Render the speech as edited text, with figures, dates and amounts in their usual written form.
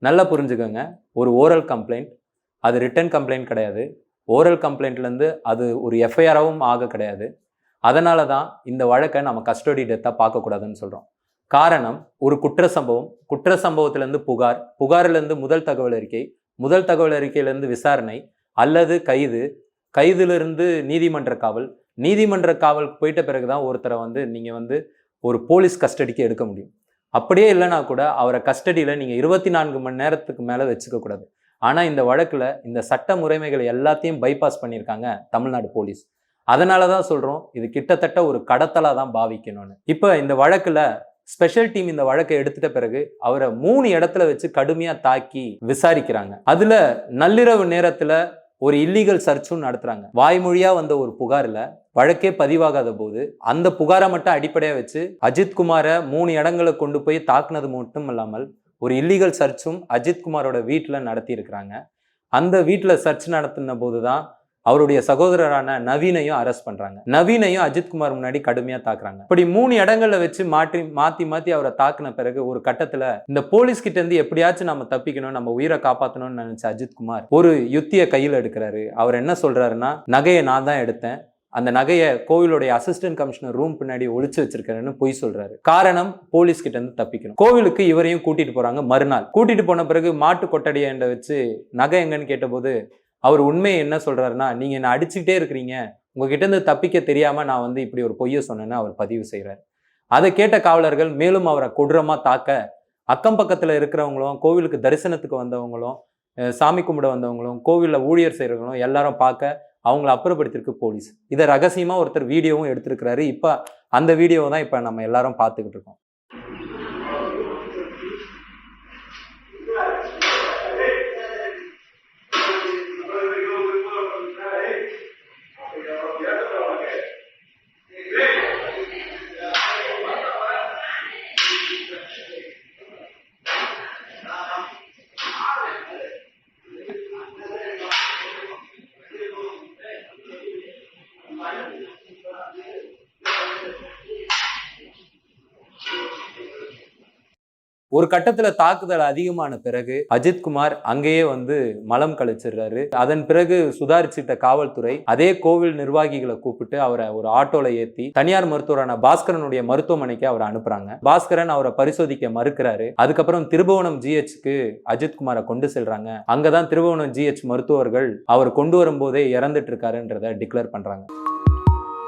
நல்லா புரிஞ்சுக்கோங்க. ஒரு ஓரல் கம்ப்ளைண்ட், அது ரிட்டன் கம்ப்ளைண்ட் கிடையாது. ஓரல் கம்ப்ளைண்ட்லேருந்து அது ஒரு எஃப்ஐஆராவும் ஆக கிடையாது. அதனால தான் இந்த வழக்கை நம்ம கஸ்டடி டெத்தாக பார்க்கக்கூடாதுன்னு சொல்கிறோம். காரணம், ஒரு குற்ற சம்பவம், குற்ற சம்பவத்திலேருந்து புகார், புகாரிலேருந்து முதல் தகவல் அறிக்கை, முதல் தகவல் அறிக்கையிலேருந்து விசாரணை அல்லது கைது, கைதிலிருந்து நீதிமன்ற காவல், நீதிமன்ற காவலுக்கு போயிட்ட பிறகு தான் ஒருத்தரை நீங்கள் ஒரு போலீஸ் கஸ்டடிக்கு எடுக்க முடியும். அப்படியே இல்லைனா கூட அவரை கஸ்டடியில் நீங்கள் 24 மணி நேரத்துக்கு மேலே வச்சுக்கக்கூடாது. ஆனால் இந்த வழக்கில் இந்த சட்ட முறைமைகள் எல்லாத்தையும் பைபாஸ் பண்ணியிருக்காங்க தமிழ்நாடு போலீஸ். அதனால தான் சொல்கிறோம், இது கிட்டத்தட்ட ஒரு கடத்தலாக தான் பாவிக்கணும்னு. இப்போ இந்த வழக்கில் ஸ்பெஷல் டீம் இந்த வழக்கை எடுத்துட்ட பிறகு அவரை 3 இடத்துல வச்சு கடுமையாக தாக்கி விசாரிக்கிறாங்க. அதில் நள்ளிரவு நேரத்தில் ஒரு இல்லீகல் சர்ச்சும் நடத்துறாங்க. வாய்மொழியா வந்த ஒரு புகாரில் வழக்கே பதிவாகாத போது அந்த புகாரை மட்டும் அடிப்படையாக வச்சு அஜித்குமாரை 3 இடங்களை கொண்டு போய் தாக்குனது மட்டும் இல்லாமல் ஒரு இல்லீகல் சர்ச்சும் அஜித்குமாரோட வீட்டில் நடத்தி இருக்கிறாங்க. அந்த வீட்டில் சர்ச் நடத்தின போது தான் அவருடைய சகோதரரான நவீனையும் அரெஸ்ட் பண்றாங்க. நவீனையும் அஜித்குமார் முன்னாடி கடுமையா தாக்குறாங்க. இப்படி 3 இடங்கள்ல வச்சு மாத்தி அவரை தாக்குன பிறகு ஒரு கட்டத்துல இந்த போலீஸ் கிட்ட இருந்து எப்படியாச்சும் நம்ம தப்பிக்கணும், நம்ம உயிரை காப்பாற்றணும்னு நினைச்ச அஜித்குமார் ஒரு யுத்திய கையில் எடுக்கிறாரு. அவர் என்ன சொல்றாருன்னா, நகையை நான் தான் எடுத்தேன், அந்த நகையை கோவிலுடைய அசிஸ்டன்ட் கமிஷனர் ரூம் பின்னாடி ஒளிச்சு வச்சிருக்காருன்னு பொய் சொல்றாரு. காரணம், போலீஸ் கிட்ட இருந்து தப்பிக்கணும். கோவிலுக்கு இவரையும் கூட்டிட்டு போறாங்க. மறுநாள் கூட்டிட்டு போன பிறகு மாட்டு கொட்டடியை வச்சு நகை எங்கன்னு கேட்டபோது அவர் உண்மையை என்ன சொல்றாருன்னா, நீங்க என்ன அடிச்சுக்கிட்டே இருக்கிறீங்க, உங்ககிட்ட இருந்து தப்பிக்க தெரியாம நான் இப்படி ஒரு பொய்யை சொன்னேன்னு அவர் பதிவு செய்யறாரு. அதை கேட்ட காவலர்கள் மேலும் அவரை கொடூரமா தாக்க, அக்கம் பக்கத்துல இருக்கிறவங்களும், கோவிலுக்கு தரிசனத்துக்கு வந்தவங்களும், சாமி கும்பிட வந்தவங்களும், கோவிலில் ஊழியர் செய்யறவங்களும் எல்லாரும் பார்க்க அவங்களை அப்புறப்படுத்திருக்கு போலீஸ். இதை ரகசியமா ஒருத்தர் வீடியோவும் எடுத்திருக்கிறாரு. இப்ப அந்த வீடியோவை தான் இப்ப நம்ம எல்லாரும் பார்த்துக்கிட்டு இருக்கோம். ஒரு கட்டத்துல தாக்குதல் அதிகமான பிறகு அஜித்குமார் அங்கேயே மலம் கழிச்சிடுறாரு. அதன் பிறகு சுதாரிச்சிட்ட காவல்துறை அதே கோவில் நிர்வாகிகளை கூப்பிட்டு அவரை ஒரு ஆட்டோல ஏத்தி தனியார் மருத்துவரான பாஸ்கரனுடைய மருத்துவமனைக்கு அவரை அனுப்புறாங்க. பாஸ்கரன் அவரை பரிசோதிக்க மறுக்கிறாரு. அதுக்கப்புறம் திருபுவனம் ஜிஹெச்க்கு அஜித்குமாரை கொண்டு செல்றாங்க. அங்கதான் திருபுவனம் ஜிஹெச் மருத்துவர்கள் அவர் கொண்டு வரும்போதே இறந்துட்டு இருக்காருன்றத டிக்ளேர் பண்றாங்க.